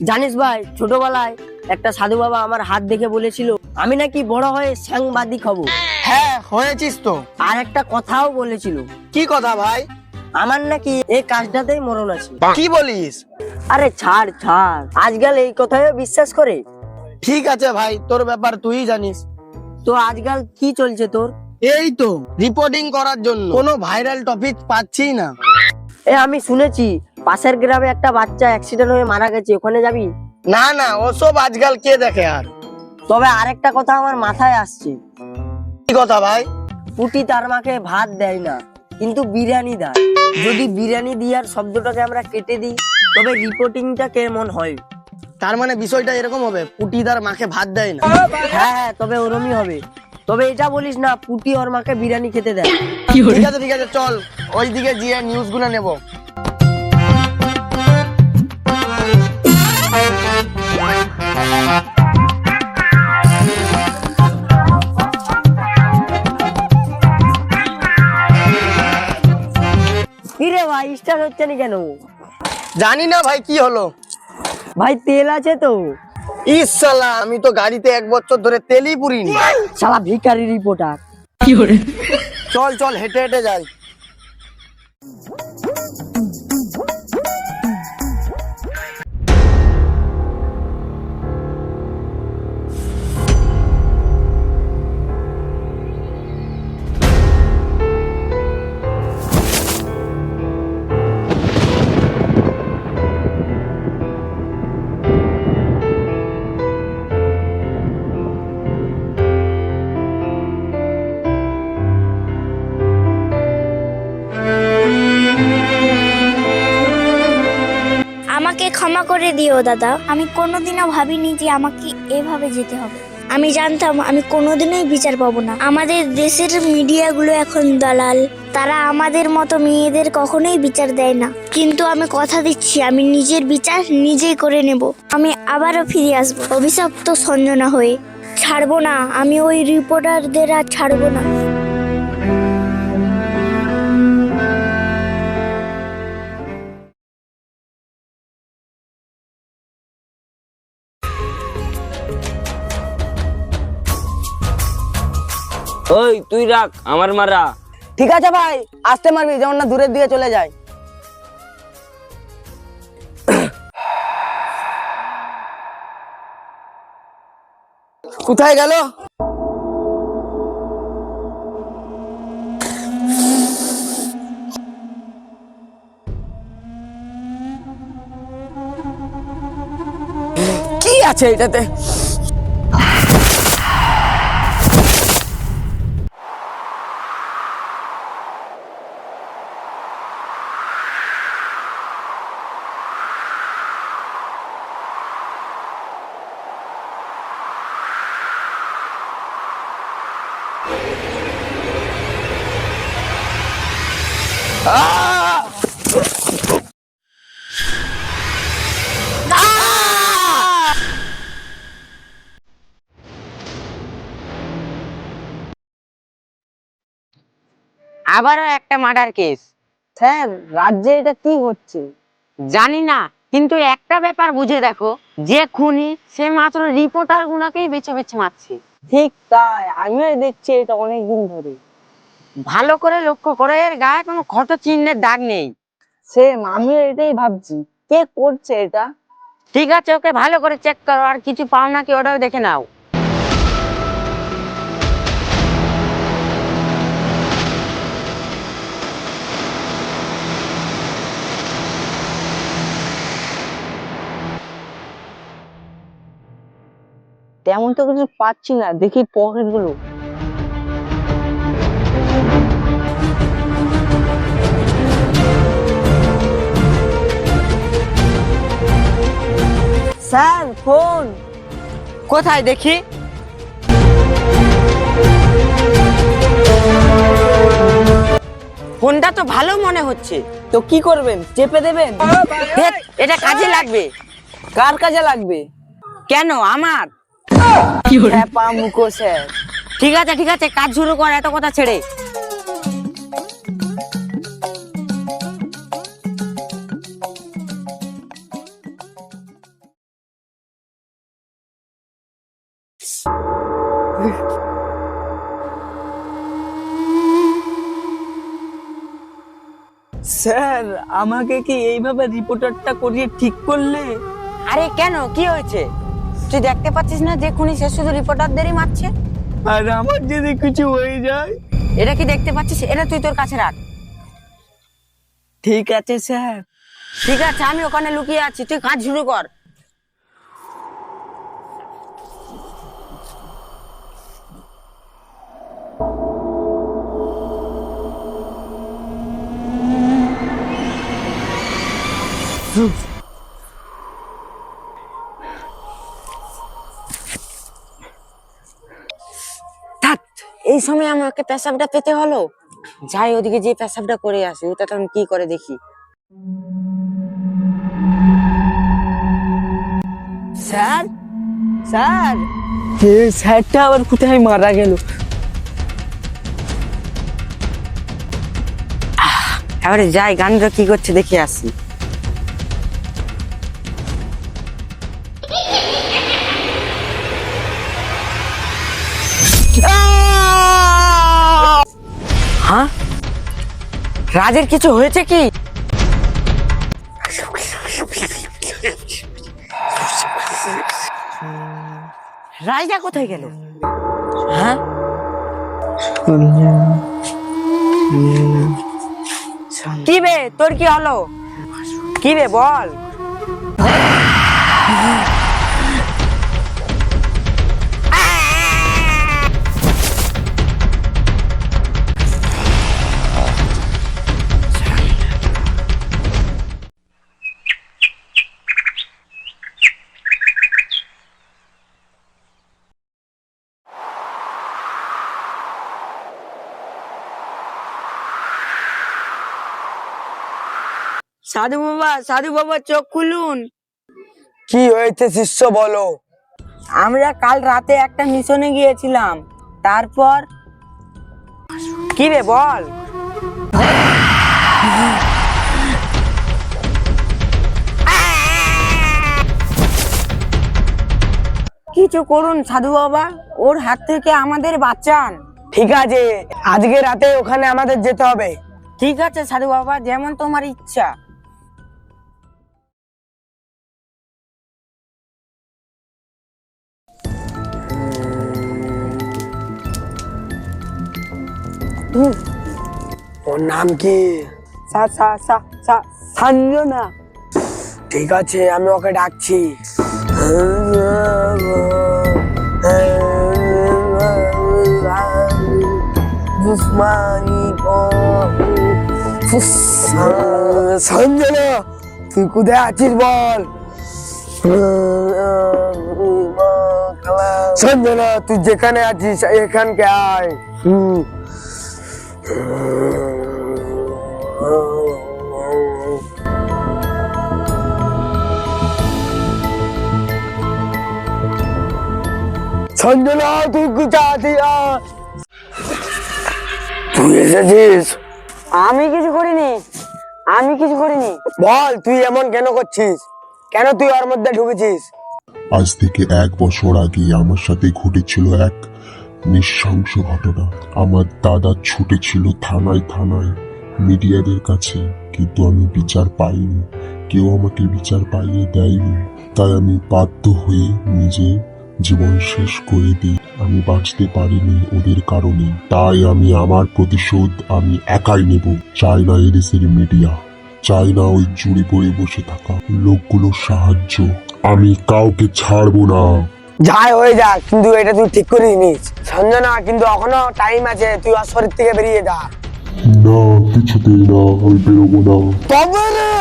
জানিস ভাই, ছোটবেলায় একটা সাধু বাবা আমার হাত দেখে বলেছিল আমি নাকি বড় হয়ে সাংবাদিক হব। হ্যাঁ হয়েছিস তো। আর একটা কথাও বলেছিল, কি কথা ভাই? আমার নাকি এই কাজটাতেই মরণ আছে। কি বলিস? আরে ছাড় ছাড়, আজকাল এই কথাও বিশ্বাস করে। ঠিক আছে ভাই, তোর ব্যাপার তুই জানিস। তো আজকাল কি চলছে তোর? এই তো রিপোর্টিং করার জন্য কোনো ভাইরাল টপিক পাচ্ছি না। আমি শুনেছি পাশের গ্রামে একটা বাচ্চা অ্যাক্সিডেন্ট হয়ে মারা গেছে, ওখানে যাবি? না না, ওসব আজকাল কে দেখে আর। তবে আরেকটা কথা আমার মাথায় আসছে। কি কথা ভাই? পুটি তার মাকে ভাত দেয় না, কিন্তু বিরিয়ানি দেয়। যদি বিরিয়ানি দিয়ার শব্দটাকে আমরা কেটে দিই, তবে রিপোর্টিংটা কেমন হয়? তার মানে বিষয়টা এরকম হবে, পুটি তার মাকে ভাত দেয় না। হ্যাঁ, তবে ওরমই হবে। তবে এটা বলিস না পুটি ওর মাকে বিরিয়ানি খেতে দেয়। ঠিক আছে, চল ওইদিকে গিয়ে নিউজ গুলো নেবো। কিরে ভাই, স্টার্ট হচ্ছে না কেন? জানি না ভাই কি হলো। ভাই তেল আছে তো? ইস শালা, আমি তো গাড়িতে 1 বছর ধরে তেলই পুরিনি। শালা ভিখারি রিপোর্টার। চল চল, হেঁটে হেঁটে যাই। আমাকে ক্ষমা করে দিও দাদা, আমি কোনোদিনও ভাবিনি যে আমাকে এভাবে যেতে হবে। আমি জানতাম আমি কোনোদিনই বিচার পাবো না। আমাদের দেশের মিডিয়াগুলো এখন দালাল, তারা আমাদের মতো মেয়েদের কখনোই বিচার দেয় না। কিন্তু আমি কথা দিচ্ছি, আমি নিজের বিচার নিজেই করে নেব। আমি আবারও ফিরে আসবো অভিশপ্ত সঞ্জনা হয়ে। ছাড়বো না, আমি ওই রিপোর্টারদের আর ছাড়বো না। ওই তুই রাখ, আমার মারা। ঠিক আছে ভাই, আসতে মারবি যেমন না দূরের দিকে চলে যায়। কোথায় গেল? কি আছে এটাতে? আবারও একটা মার্ডার কেস। স্যার, রাজ্যে এটা কি হচ্ছে? জানি না, কিন্তু একটা ব্যাপার বুঝে দেখো, যে খুনি সে মাত্র রিপোর্টার গুলাকেই বেছে বেছে মারছে। ঠিক তাই, আমিও দেখছি এটা অনেকদিন ধরে। ভালো করে লক্ষ্য করে, এর গায়ে কোনো ক্ষত চিহ্নের দাগ নেই। সেম, আমিও এটাই ভাবছি, কে করছে এটা? ঠিক আছে, ওকে ভালো করে চেক করো, আর কিছু পাও নাকি ওটাও দেখে নাও। তেমন তো কিছু পাচ্ছি না, দেখি পকেট গুলো। স্যার, ফোন কোথায় দেখি? ফোনটা তো ভালো মনে হচ্ছে। তো কি করবেন, চেপে দেবেন? দেখ, এটা কাজে লাগবে। কার কাজে লাগবে? কেন আমার? হ্যাপা মুখো স্যার। ঠিক আছে, কাজ শুরু কর, এত কথা ছেড়ে। স্যার আমাকে কি এইভাবে রিপোর্টারটা করিয়ে ঠিক করলে? আরে কেন, কি হয়েছে? তুই দেখতে পাচ্ছিস না যে খুনি সে শুধু রিপোর্টারদেরই মারছে? আর আমার যদি কিছু হয়ে যায়? এটা কি দেখতে পাচ্ছিস? এটা তুই তোর কাছে রাখ। ঠিক আছে স্যার। ঠিক আছে, আমি ওখানে লুকিয়ে আছি, তুই কাজ শুরু কর। ধ্যাৎ, এই সময় আমাকে পেশাবটা পেতে হলো। যাই ওদিকে যে পেশাবটা করে আসি, ওটা তখন কি করে দেখি। স্যার স্যার স্যারটা আবার কোথায় মারা গেল? এবারে যাই, গানটা কি করছে দেখে আসি। হ্যাঁ, রাজের কিছু হয়েছে কি? রাজা কোথায় গেল? হ্যাঁ, কি বে, তোর কি হলো? কি বে বল। সাধু বাবা চোখ খুলুন। কি হয়েছে শিষ্য বলো? আমরা কাল রাতে একটা মিশনে গিয়েছিলাম, তারপর কি বে বল। কিছু করুন সাধু বাবা, ওর হাত থেকে আমাদের বাঁচান। ঠিক আছে, আজকে রাতে ওখানে আমাদের যেতে হবে। ঠিক আছে সাধু বাবা, যেমন তোমার ইচ্ছা। ওর নাম কি? সঞ্জনা। ঠিক আছে, আমি ওকে ডাকছি। সঞ্জনা, তুই কোথায় আছিস বল? সঞ্জনা, তুই যেখানে আছিস এখানকে আয়। সঞ্জনা, তুই কোথায় আছিস? তুই এসেছিস? আমি কিছু করিনি, আমি কিছু করিনি। বল, তুই এমন কেন করছিস? কেন তুই ওর মধ্যে ঢুকেছিস? আজ থেকে 1 বছর আগে আমার সাথে ঘটেছিল এক নৃশংস ঘটনা। আমার দাদা ছুটেছিল থানায় থানায় মিডিয়াদের কাছে, কিন্তু আমি বিচার পাইনি। কেউ আমাকে বিচার পাইয়ে দেয়নি। তাই আমি বাধ্য হয়ে নিজে জীবন শেষ করে দিই। আমি বাঁচতে পারিনি ওদের কারণে। তাই আমি আমার প্রতিশোধ আমি একাই নেব। চাই না এদেশের মিডিয়া, চাই না ওই চুরি পরে বসে থাকা লোকগুলোর সাহায্য। আমি কাউকে ছাড়বো না। যাই হয়ে যা, কিন্তু এটা তুই ঠিক করে নিস। সঞ্জনা, কিন্তু এখনো টাইম আছে, তুই ওর শরীর থেকে বেরিয়ে যা। না, কিছুতেই না, আমি বেরোবো না। তবে রে,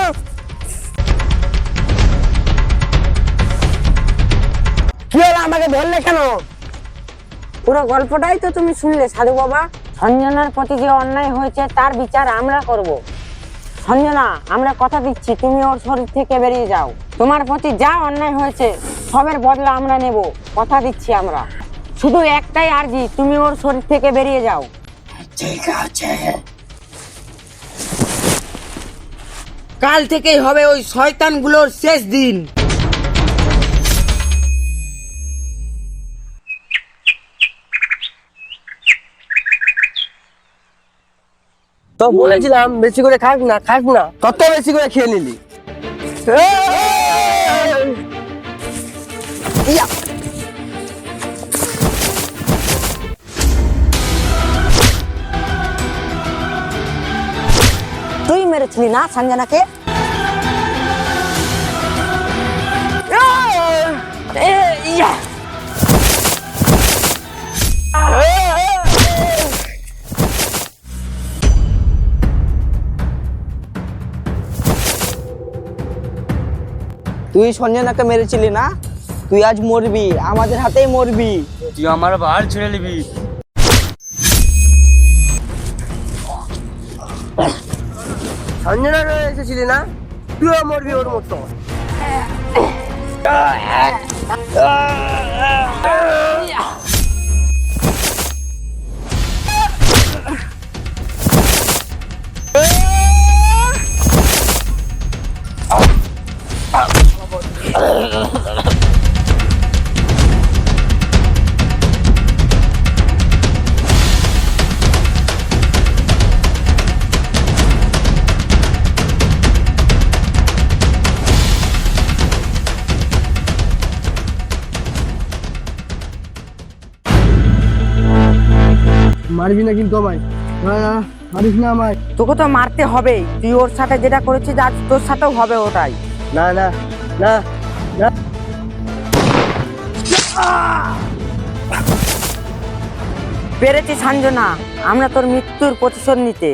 কি হলো, আমাকে ধরলে কেন? পুরো গল্পটাই তো তুমি শুনলে সাধু বাবা। সঞ্জনার প্রতি যে অন্যায় হয়েছে তার বিচার আমরা করব। সঞ্জনা, আমরা কথা দিচ্ছি তুমি ওর শরীর থেকে বেরিয়ে যাও। তোমার প্রতি যা অন্যায় হয়েছে সবের বদলা আমরা নেব, কথা দিচ্ছি আমরা। শুধু একটাই আরজি, তুমি ওর শরীর থেকে বেরিয়ে যাও। ঠিক আছে। কাল থেকেই হবে ওই শয়তানগুলোর শেষ দিন। তো বলেছিলাম বেশি করে খাস না তত বেশি করে খেয়ে নিলি। ইয়া! তুই মেরেছিলি না সঞ্জনাকে? ইয়া! তুই সঞ্জনাকে মেরেছিলি না? তুই আজ মরবি, আমাদের হাতেই মরবি। তুই আমার বাল ছেড়ে নিবি। সঞ্জনা এসেছিলি না, তুইও মরবি ওর মতো। মারবি না কিন্তু আমায়, মারিস না আমায়। তোকে তো মারতে হবে, তুই ওর সাথে যেটা করেছিস আজ তোর সাথেও হবে ওটাই। না না না না। পেরেছি সঞ্জনা, আমরা তোর মৃত্যুর প্রতিশোধ নিতে।